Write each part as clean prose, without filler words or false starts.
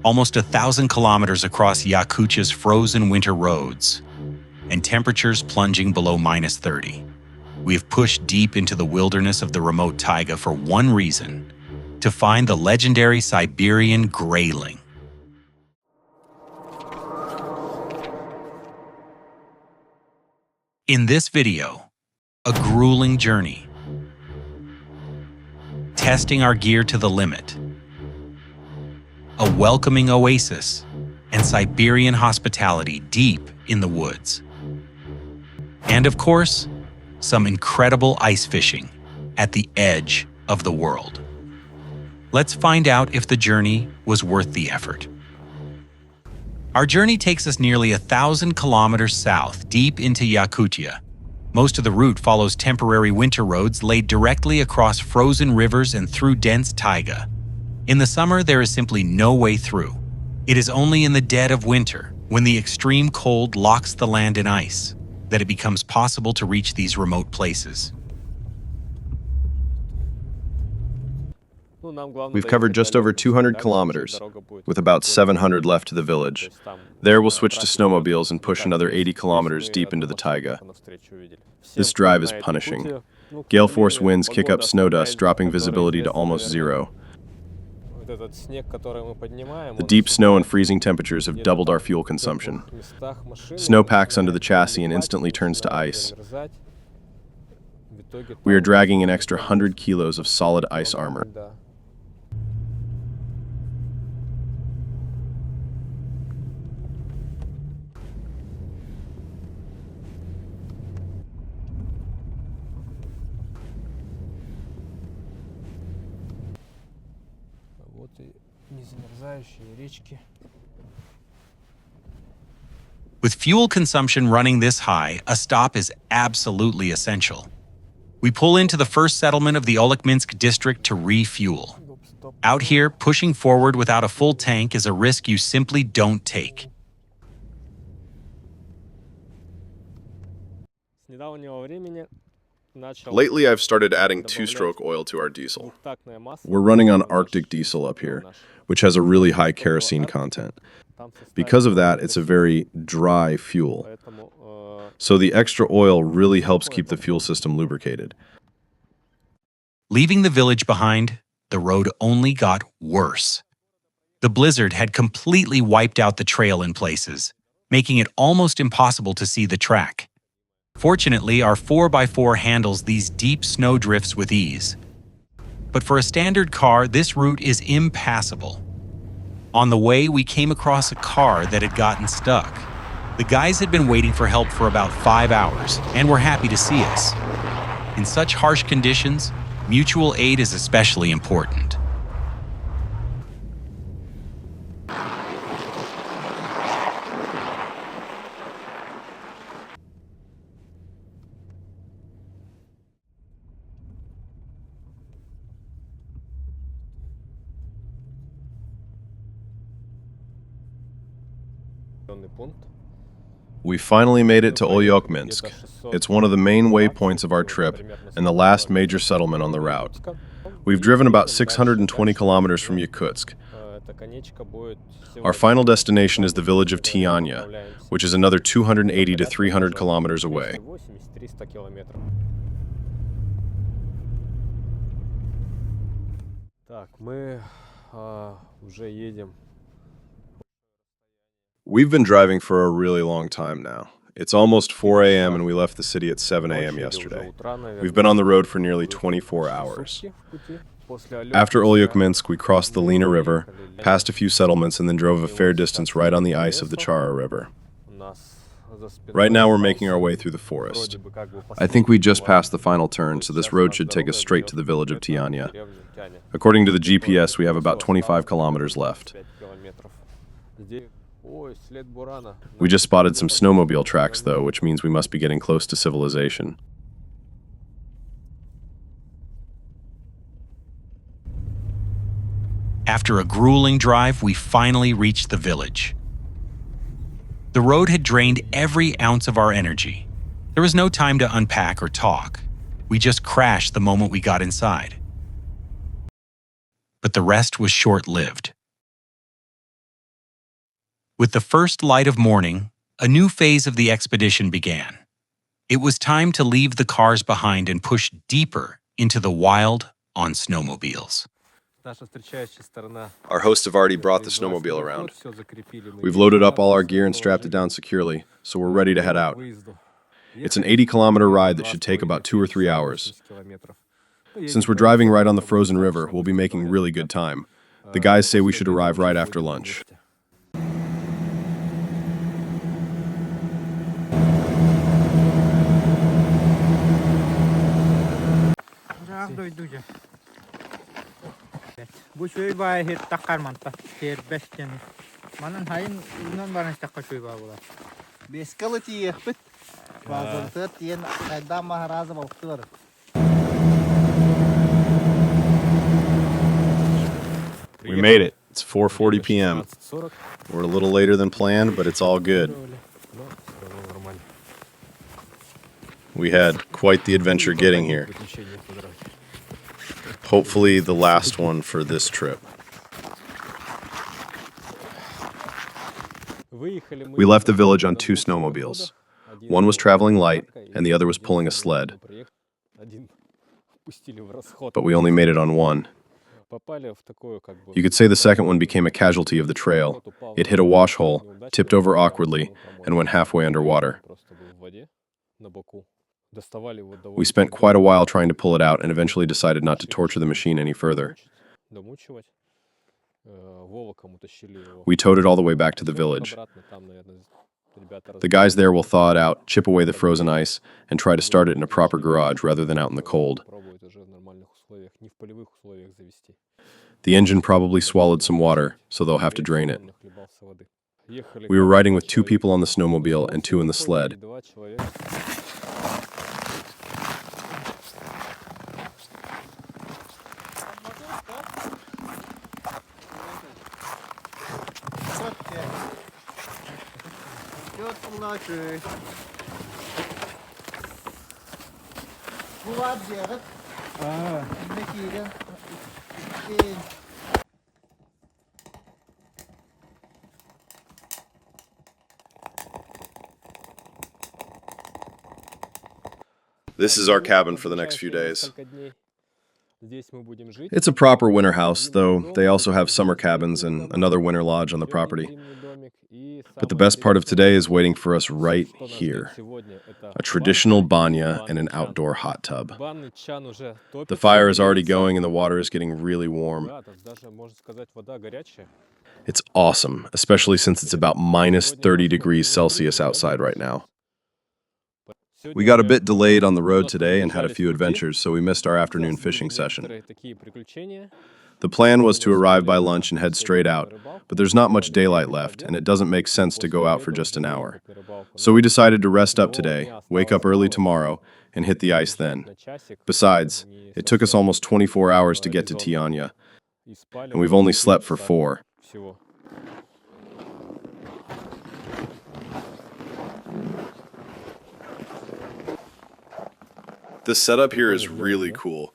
almost 1,000 kilometers across Yakutia's frozen winter roads, and temperatures plunging below -30. We have pushed deep into the wilderness of the remote taiga for one reason: to find the legendary Siberian Grayling. In this video, a grueling journey, testing our gear to the limit, a welcoming oasis, and Siberian hospitality deep in the woods. And of course, some incredible ice fishing at the edge of the world. Let's find out if the journey was worth the effort. Our journey takes us nearly 1,000 kilometers south, deep into Yakutia. Most of the route follows temporary winter roads laid directly across frozen rivers and through dense taiga. In the summer, there is simply no way through. It is only in the dead of winter, when the extreme cold locks the land in ice, that it becomes possible to reach these remote places. We've covered just over 200 kilometers, with about 700 left to the village. There we'll switch to snowmobiles and push another 80 kilometers deep into the taiga. This drive is punishing. Gale force winds kick up snow dust, dropping visibility to almost zero. The deep snow and freezing temperatures have doubled our fuel consumption. Snow packs under the chassis and instantly turns to ice. We are dragging an extra 100 kilos of solid ice armor. With fuel consumption running this high, a stop is absolutely essential. We pull into the first settlement of the Olekminsk district to refuel. Out here, pushing forward without a full tank is a risk you simply don't take. Lately, I've started adding two-stroke oil to our diesel. We're running on Arctic diesel up here, which has a really high kerosene content. Because of that, it's a very dry fuel. So the extra oil really helps keep the fuel system lubricated. Leaving the village behind, the road only got worse. The blizzard had completely wiped out the trail in places, making it almost impossible to see the track. Fortunately, our 4x4 handles these deep snow drifts with ease. But for a standard car, this route is impassable. On the way, we came across a car that had gotten stuck. The guys had been waiting for help for about 5 hours and were happy to see us. In such harsh conditions, mutual aid is especially important. We finally made it to Olekminsk. It's one of the main waypoints of our trip and the last major settlement on the route. We've driven about 620 kilometers from Yakutsk. Our final destination is the village of Tianya, which is another 280 to 300 kilometers away. We've been driving for a really long time now. It's almost 4 a.m. and we left the city at 7 a.m. yesterday. We've been on the road for nearly 24 hours. After Olekminsk, we crossed the Lena River, passed a few settlements, and then drove a fair distance right on the ice of the Chara River. Right now we're making our way through the forest. I think we just passed the final turn, so this road should take us straight to the village of Tianya. According to the GPS, we have about 25 kilometers left. We just spotted some snowmobile tracks, though, which means we must be getting close to civilization. After a grueling drive, we finally reached the village. The road had drained every ounce of our energy. There was no time to unpack or talk. We just crashed the moment we got inside. But the rest was short-lived. With the first light of morning, a new phase of the expedition began. It was time to leave the cars behind and push deeper into the wild on snowmobiles. Our hosts have already brought the snowmobile around. We've loaded up all our gear and strapped it down securely, so we're ready to head out. It's an 80-kilometer ride that should take about 2 or 3 hours. Since we're driving right on the frozen river, we'll be making really good time. The guys say we should arrive right after lunch. Bu şöy bayağı hep takar manta. Ter beşken. Manın hayın bundan barış takar şöy bayağı bular. Beskalı tiyepit. Bazı tiyen kaydam maharaza baktır. We made it. It's 4:40 p.m. We're a little later than planned, but it's all good. We had quite the adventure getting here. Hopefully the last one for this trip. We left the village on 2 snowmobiles. One was traveling light, and the other was pulling a sled. But we only made it on one. You could say the second one became a casualty of the trail. It hit a wash hole, tipped over awkwardly, and went halfway underwater. We spent quite a while trying to pull it out and eventually decided not to torture the machine any further. We towed it all the way back to the village. The guys there will thaw it out, chip away the frozen ice, and try to start it in a proper garage rather than out in the cold. The engine probably swallowed some water, so they'll have to drain it. We were riding with 2 people on the snowmobile and 2 in the sled. This is our cabin for the next few days. It's a proper winter house, though they also have summer cabins and another winter lodge on the property. But the best part of today is waiting for us right here. A traditional banya and an outdoor hot tub. The fire is already going and the water is getting really warm. It's awesome, especially since it's about minus 30 degrees Celsius outside right now. We got a bit delayed on the road today and had a few adventures, so we missed our afternoon fishing session. The plan was to arrive by lunch and head straight out, but there's not much daylight left, and it doesn't make sense to go out for just an hour. So we decided to rest up today, wake up early tomorrow, and hit the ice then. Besides, it took us almost 24 hours to get to Tianya, and we've only slept for 4. The setup here is really cool.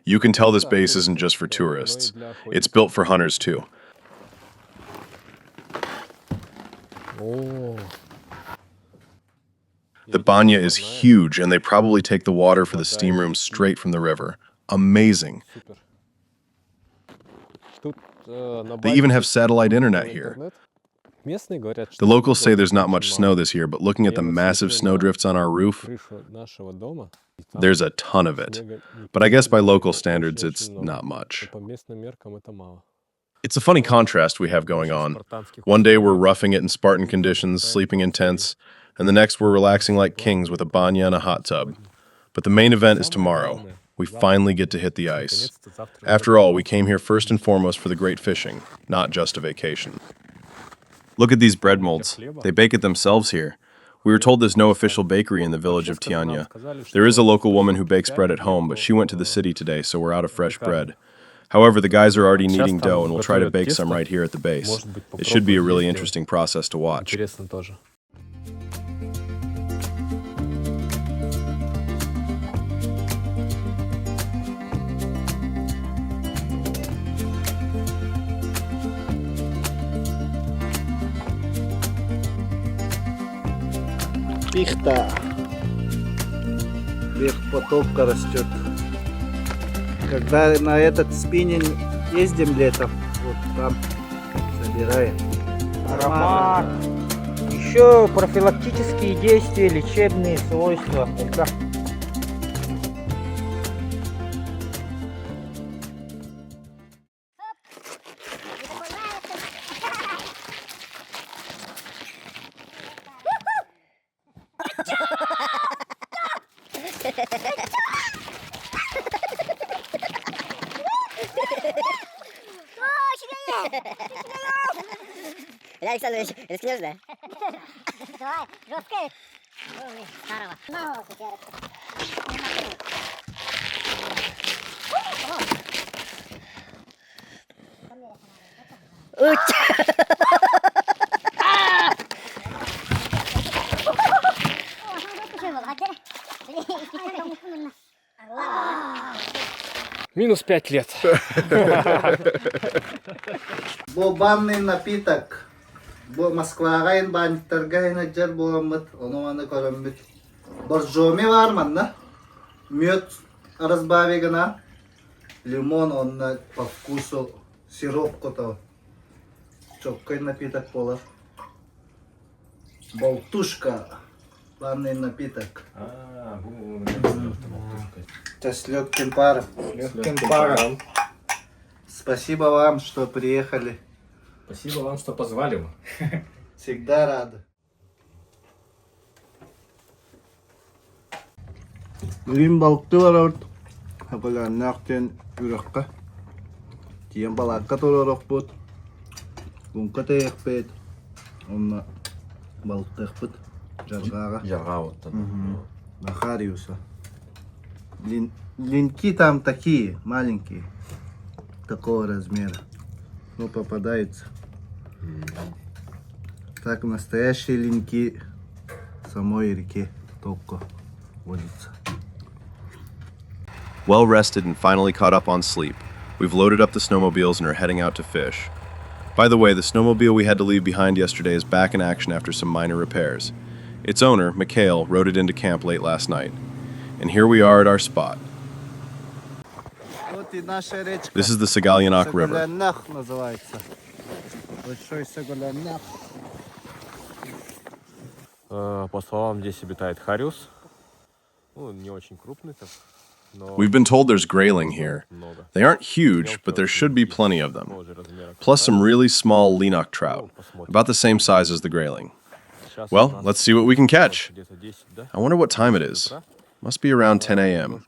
You can tell this base isn't just for tourists. It's built for hunters too. The banya is huge, and they probably take the water for the steam room straight from the river. Amazing. They even have satellite internet here. The locals say there's not much snow this year, but looking at the massive snowdrifts on our roof, there's a ton of it. But I guess by local standards, it's not much. It's a funny contrast we have going on. One day we're roughing it in Spartan conditions, sleeping in tents, and the next we're relaxing like kings with a banya and a hot tub. But the main event is tomorrow. We finally get to hit the ice. After all, we came here first and foremost for the great fishing, not just a vacation. Look at these bread molds. They bake it themselves here. We were told there's no official bakery in the village of Tianya. There is a local woman who bakes bread at home, but she went to the city today, so we're out of fresh bread. However, the guys are already kneading dough, and we'll try to bake some right here at the base. It should be a really interesting process to watch. Пихта. Вверх потопка растет. Когда на этот спиннинг ездим летом, вот там собираем. Аромат. Еще профилактические действия, лечебные свойства. Александрович, рискнешь, да? Давай, жесткая. Старого. Минус 5 лет. Бұл банный напиток. Бұл Москваға банниктарға жер боламыд. Оны аны көрінбіт. Боржоми бар манна. Мед разбавигана. Лимон, он по вкусу сироп кото. Чоккой напиток пола. Болтушка. Банный напиток. Это с легким паром. Легким паром. Спасибо вам, что приехали. Спасибо вам, что позвали. Всегда рады. Бүгін балықты бар орд. Хабаланнақтен үріққа. Тиен балаққа толырық бұд. Күнқа тәйек бәд. Онна балықты бұд. Жарғаға. Жарга вот. Нахариуса. Линьки там такие, маленькие. Такого размера. Но попадаются. Так настоящие линьки в самой реке только водятся. Well rested and finally caught up on sleep, we've loaded up the snowmobiles and are heading out to fish. By the way, the snowmobile we had to leave behind yesterday is back in action after some minor repairs. Its owner, Mikhail, rode it into camp late last night. And here we are at our spot. Вот и наша речка. This is the Siberian River. Сагалянах называется. Большой Сагалянах. По словам, здесь обитает хариус. Ну, не очень крупный, так, но We've been told there's grayling here. много. They aren't huge, but there should be plenty of them. Plus some really small lenok trout, about the same size as the grayling. Сейчас Well, у нас let's see what we can catch. где-то 10, да? I wonder what time it is. Must be around 10 a.m.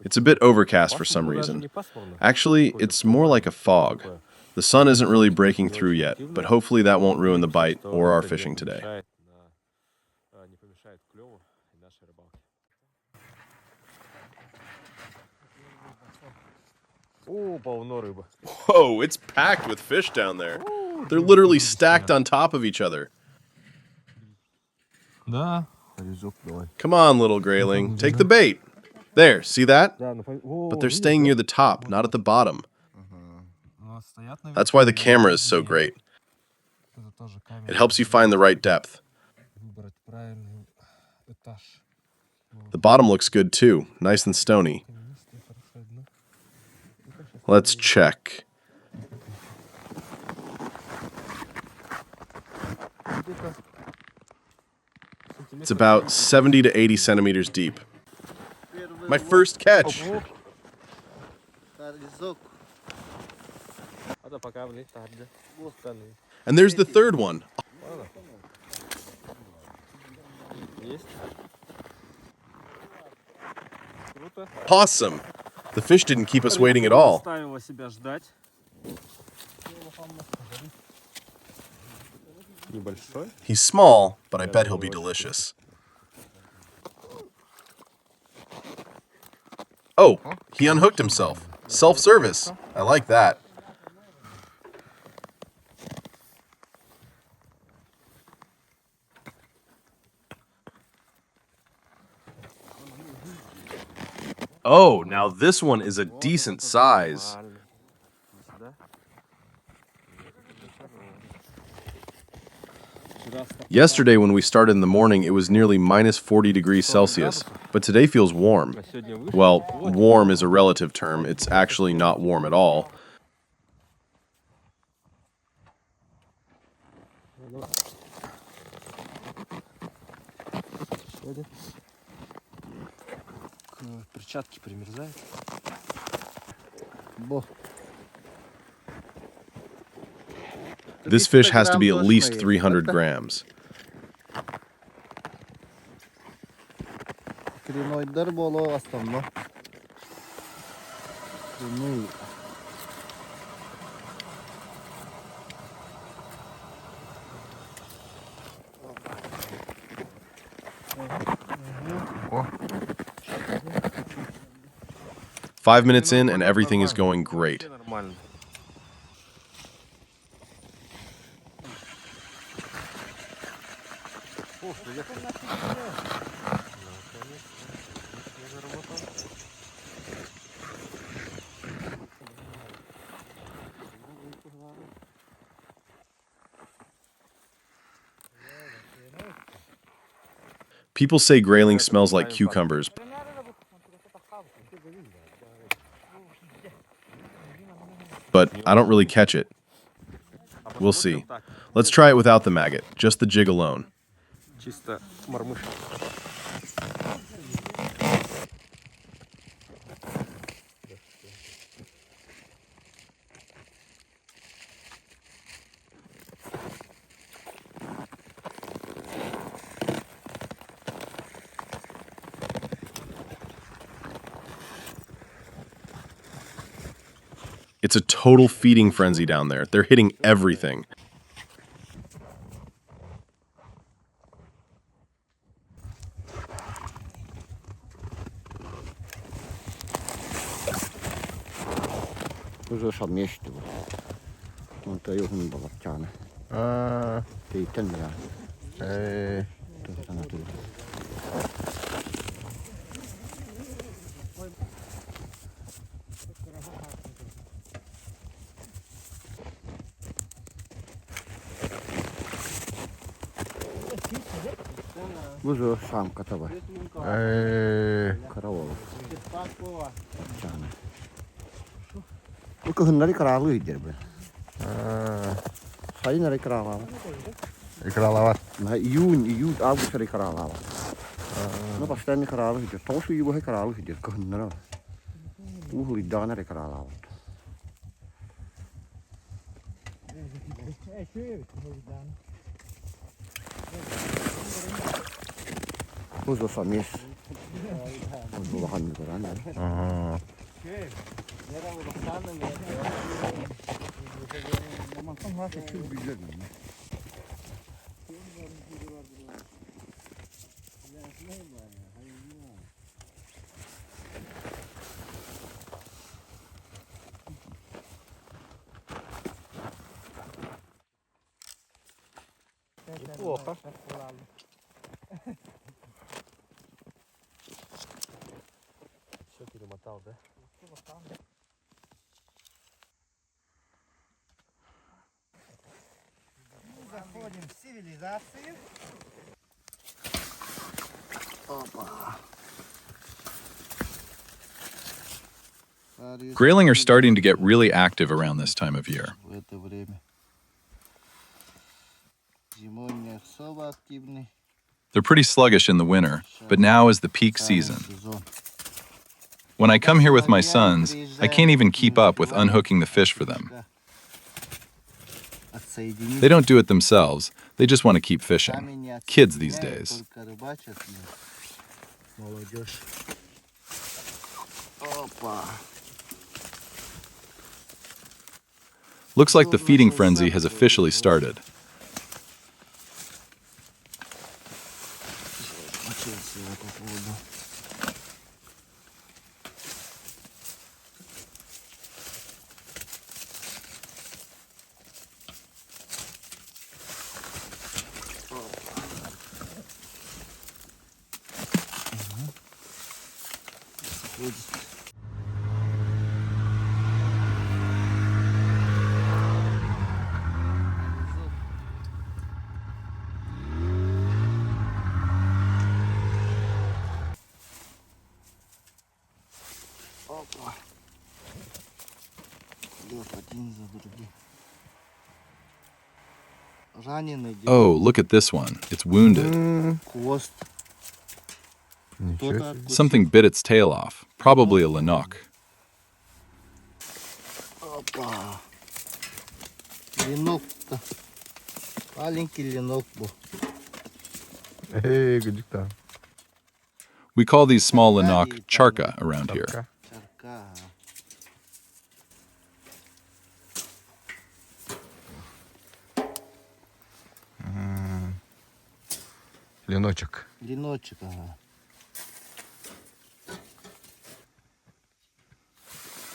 It's a bit overcast for some reason. Actually, it's more like a fog. The sun isn't really breaking through yet, but hopefully that won't ruin the bite or our fishing today. Не помешает клёву и нашей рыбалке. О, полно рыбы. Whoa, it's packed with fish down there. They're literally stacked on top of each other. Да. Резок давай. Come on, little grayling, take the bait. There, see that? But they're staying near the top, not at the bottom. That's why the camera is so great. It helps you find the right depth. The bottom looks good too, nice and stony. Let's check. It's about 70 to 80 centimeters deep. My first catch! Резок. Это пока влетает, да? And there's the third one. Есть. Круто. Awesome! The fish didn't keep us waiting at all. Заставила себя ждать. Небольшой. He's small, but I bet he'll be delicious. Oh, he unhooked himself. Self-service. I like that. Oh, now this one is a decent size. Yesterday when we started in the morning, it was nearly minus 40 degrees Celsius, but today feels warm. Well, warm is a relative term. It's actually not warm at all. Перчатки примерзают. This fish has to be at least 300 grams. Krinoidlar bolu aslında. Krinoid. Five minutes in and everything is going great. Нормально. People say grayling smells like cucumbers, but I don't really catch it. We'll see. Let's try it without the maggot, just the jig alone. Чисто мормыш. It's a total feeding frenzy down there. They're hitting everything. Kuzu samiestu. Mutta juhun balat chana. Tiitten minä. Tuossa tuli. Kuzu samka tava. Karavolu. Chana. Iku hennari karalu hidir be. Sayın nari karalawa. Ekralavat. Na iyun abu sari karalawa. Na pastani karalu hidir. Tosu ibu hai karalu hidir. Ku hennara. Uhu idana nari karalawa. Kuzu samis. Kuzu bahan mikoran. Плохо. Все перемотал, да? Заходим в цивилизацию. Grayling are starting to get really active around this time of year. В это время. Зимой не особо активный. They're pretty sluggish in the winter, but now is the peak season. Сезон. When I come here with my sons, I can't even keep up with unhooking the fish for them. Отсоединить. They don't do it themselves, they just want to keep fishing. Kids these days. Только рыбачат. Молодежь. Опа. Looks like the feeding frenzy has officially started. Мочился я по поводу. Oh, look at this one. It's wounded. Хвост. Ничего себе. Something bit its tail off. Probably a ленок. Опа. Ленок-то. Маленький ленок был. Эй, гадюка. We call these small ленок charka around here. Чарка. Леночек. Леночек, ага.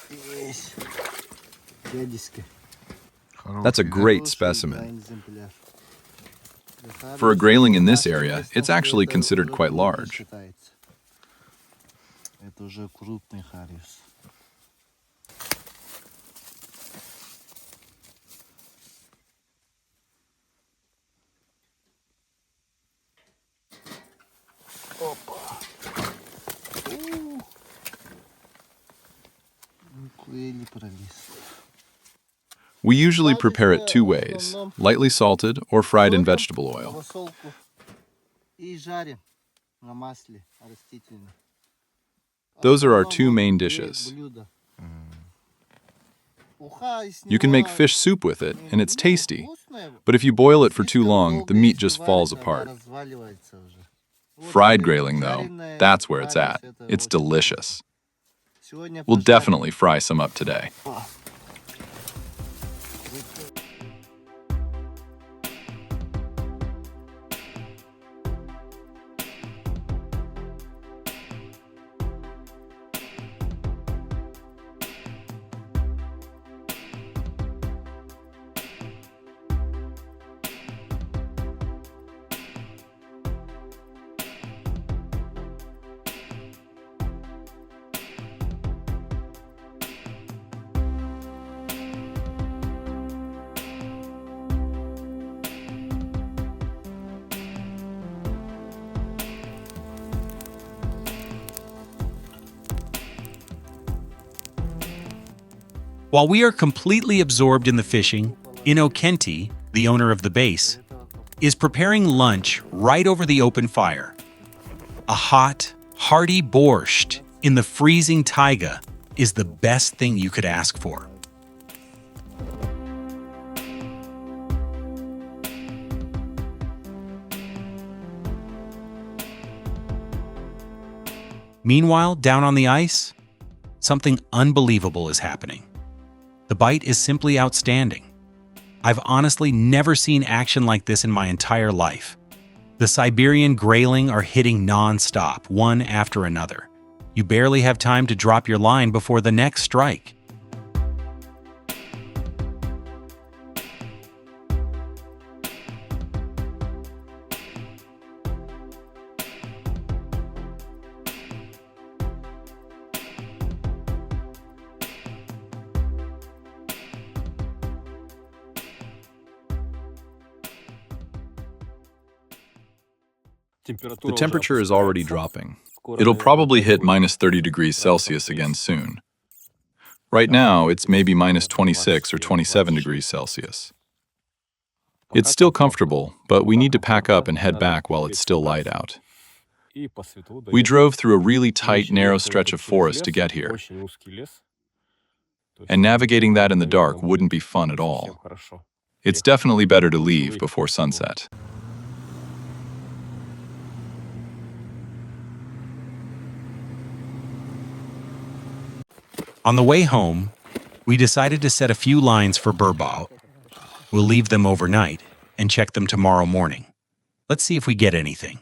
Есть. Дядиська. That's a great specimen. For a grayling in this area, it's actually considered quite large. Это уже крупный хариус. Опа. Куэли пролез. We usually prepare it two ways, lightly salted or fried in vegetable oil. Посолку и жарим на масле растительном. Those are our two main dishes. Блюдо. You can make fish soup with it, and it's tasty. But if you boil it for too long, the meat just falls apart. Fried grayling, though, that's where it's at. It's delicious. We'll definitely fry some up today. While we are completely absorbed in the fishing, Inokenti, the owner of the base, is preparing lunch right over the open fire. A hot, hearty borscht in the freezing taiga is the best thing you could ask for. Meanwhile, down on the ice, something unbelievable is happening. The bite is simply outstanding. I've honestly never seen action like this in my entire life. The Siberian Grayling are hitting non-stop, one after another. You barely have time to drop your line before the next strike. The temperature is already dropping. It'll probably hit minus 30 degrees Celsius again soon. Right now, it's maybe minus 26 or 27 degrees Celsius. It's still comfortable, but we need to pack up and head back while it's still light out. We drove through a really tight, narrow stretch of forest to get here, and navigating that in the dark wouldn't be fun at all. It's definitely better to leave before sunset. On the way home, we decided to set a few lines for burbot. We'll leave them overnight and check them tomorrow morning. Let's see if we get anything.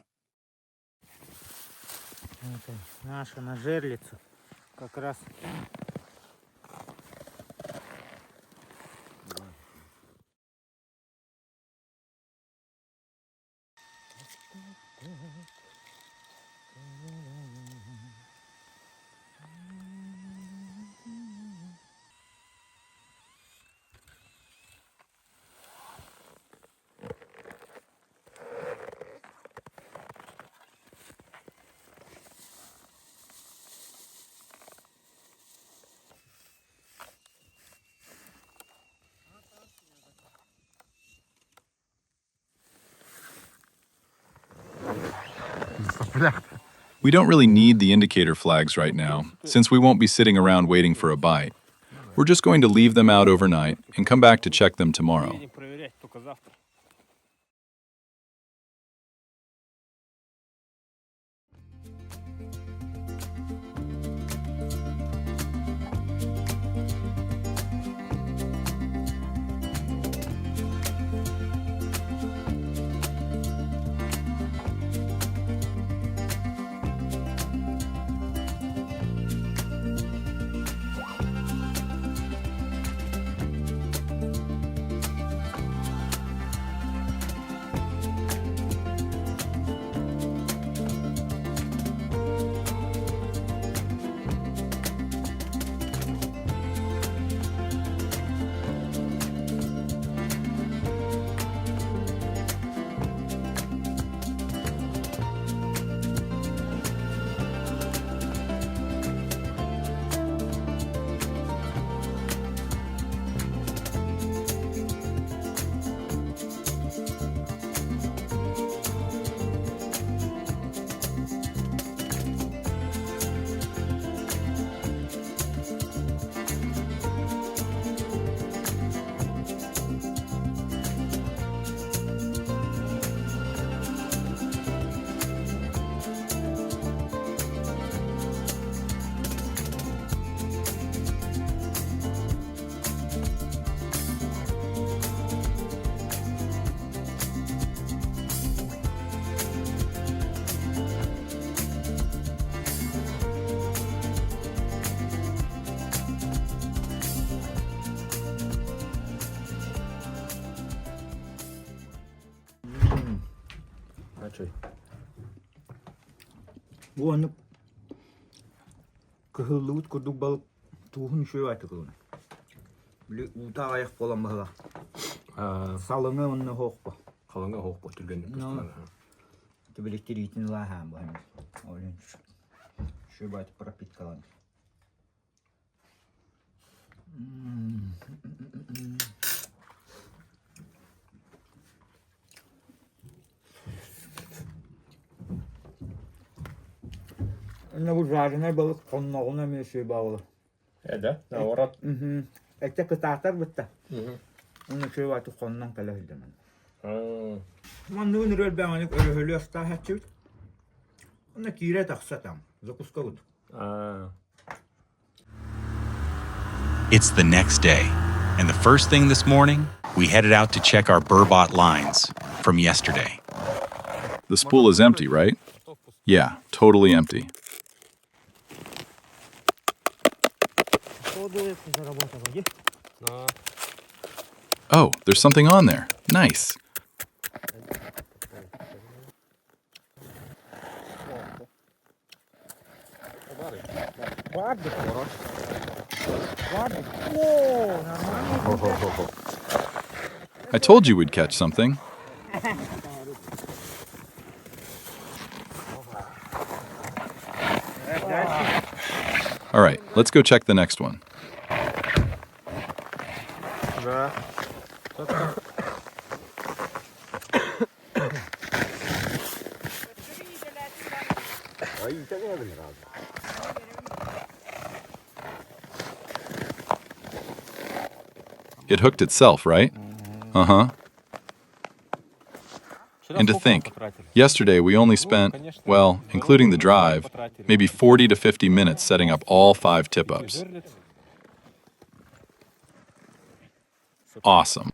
Наша на жерлицу как раз. We don't really need the indicator flags right now, since we won't be sitting around waiting for a bite. We're just going to leave them out overnight and come back to check them tomorrow. Bu onu kıhıllığı kurduk balık tuğun şöyle aytı kılın. Bile uta ayak bolan bahala. Salını onunla hoqpa. Қалыңа хоқ бұл түргенді Tübelekleri itin lahan bu hani. Öyle şöyle aytı пропиткалан. Ne bu jarine balık konmağına mı şey bağlı? Да, наоборот. Ette kıtartar bitti. Onu şey var kondan kala hildim. Man nu nürel ben onu öyle öyle hasta hatçı. Onu kire taksatam. Zakuska gut. It's the next day, and the first thing this morning, we headed out to check our burbot lines from yesterday. The spool is empty, right? Yeah, totally empty. Oh, there's something on there. Nice. I told you we'd catch something. All right, let's go check the next one. It hooked itself, right? Uh-huh. And to think, yesterday we only spent, well, including the drive, maybe 40 to 50 minutes setting up all 5 tip-ups. Awesome.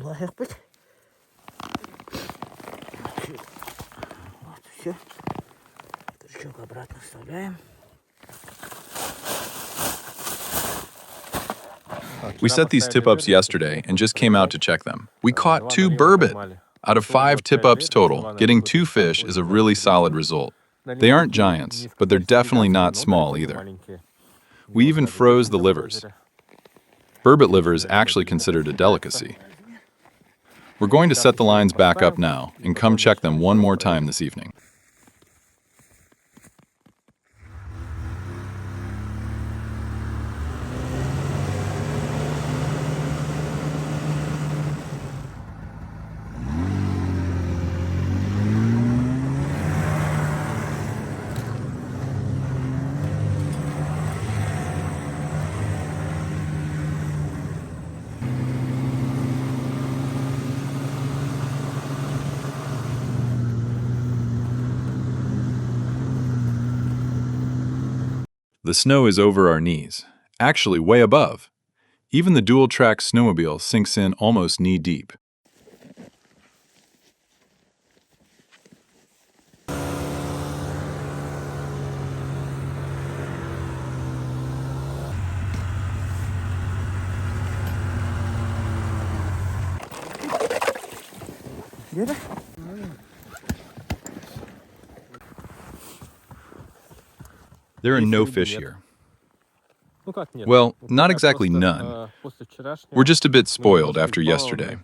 Allah yakbet. Все. Крючок обратно вставляем. We set these tip-ups yesterday and just came out to check them. We caught 2 burbot. Out of 5 tip-ups total, getting 2 fish is a really solid result. They aren't giants, but they're definitely not small either. We even froze the livers. Burbot liver is actually considered a delicacy. We're going to set the lines back up now and come check them one more time this evening. The snow is over our knees, actually way above. Even the dual-track snowmobile sinks in almost knee-deep. There are no fish here. Well, not exactly none. We're just a bit spoiled after yesterday.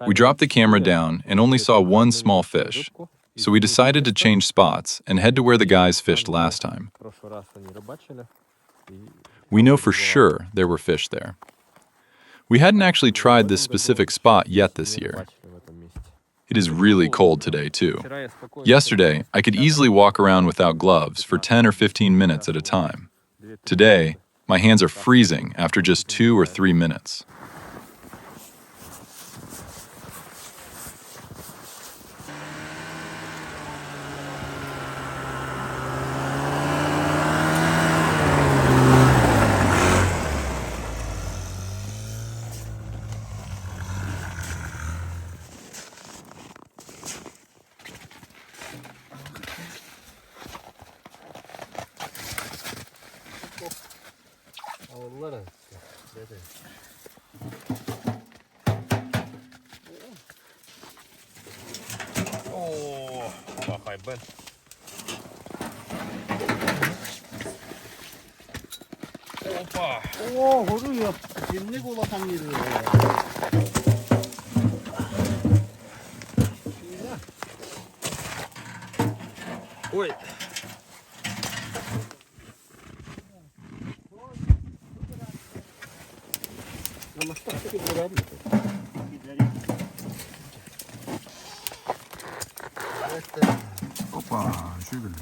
We dropped the camera down and only saw one small fish, so we decided to change spots and head to where the guys fished last time. We know for sure there were fish there. We hadn't actually tried this specific spot yet this year. It is really cold today, too. Yesterday, I could easily walk around without gloves for 10 or 15 minutes at a time. Today, my hands are freezing after just 2 or 3 minutes. О, говорю я, земли голодом не Ой. Опа, щугали.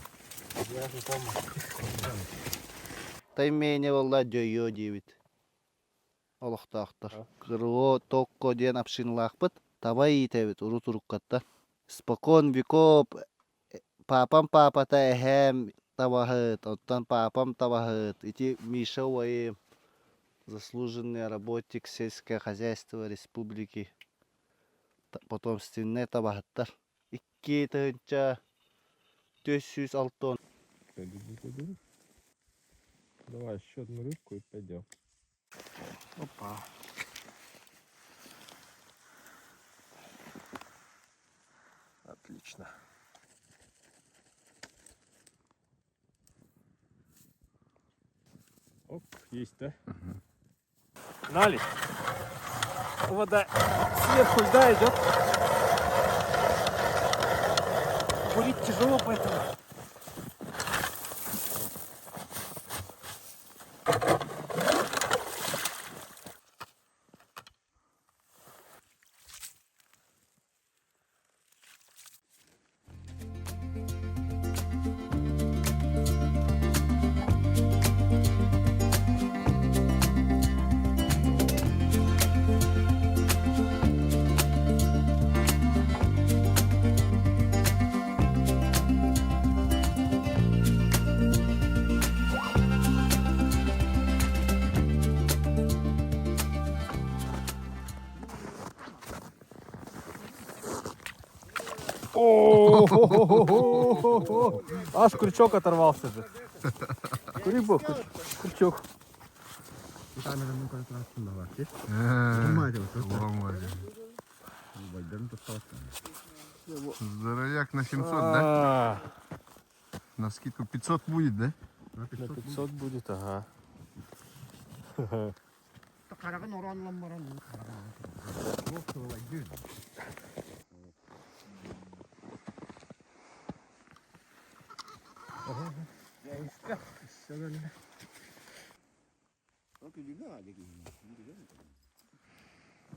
Таймени валла жойо дебит. Олохтаахтар. Кыроо токко ден апшинлаахпыт. Табай итебит уру туруккатта. Спокон викоп папам папата эхем табахыт. Оттан папам табахыт. Ити Миша Уаи, заслуженный работник сельского хозяйства республики. Потомственный табахыттар. Икки тынча 406 тонн. Давай еще одну рыбку и пойдем. Опа. Отлично. Оп, есть, да? Нали. Вода сверху льда идет. Курить тяжело, поэтому... Аж крючок оторвался же. Рыба, крючок. Здоровяк на 700, да? На скидку 500 будет, да? На 500 будет, ага.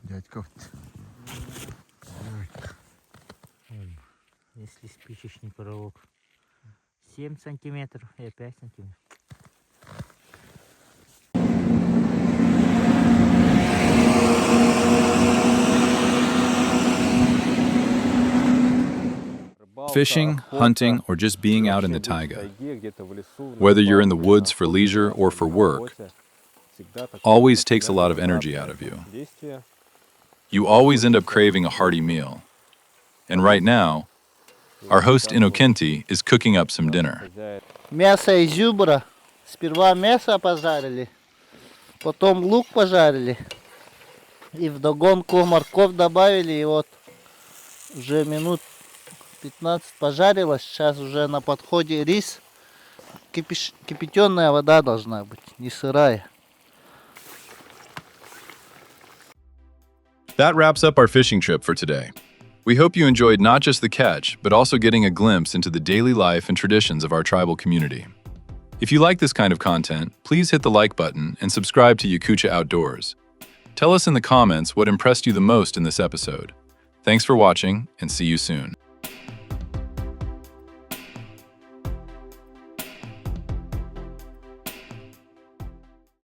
Дядька. Если спичечный коровок 7 сантиметров и 5 сантиметров. Fishing, hunting, or just being out in the taiga, whether you're in the woods for leisure or for work, always takes a lot of energy out of you. You always end up craving a hearty meal. And right now, our host Inokenti is cooking up some dinner. Мясо из зубра. Сперва мясо пожарили, потом лук пожарили. И вдогонку морковь добавили. И вот уже минут 15 пожарилось. Сейчас уже на подходе рис. Кипятеная вода должна быть, не сырая. That wraps up our fishing trip for today. We hope you enjoyed not just the catch, but also getting a glimpse into the daily life and traditions of our tribal community. If you like this kind of content, please hit the like button and subscribe to Yakutia Outdoors. Tell us in the comments what impressed you the most in this episode. Thanks for watching, and see you soon.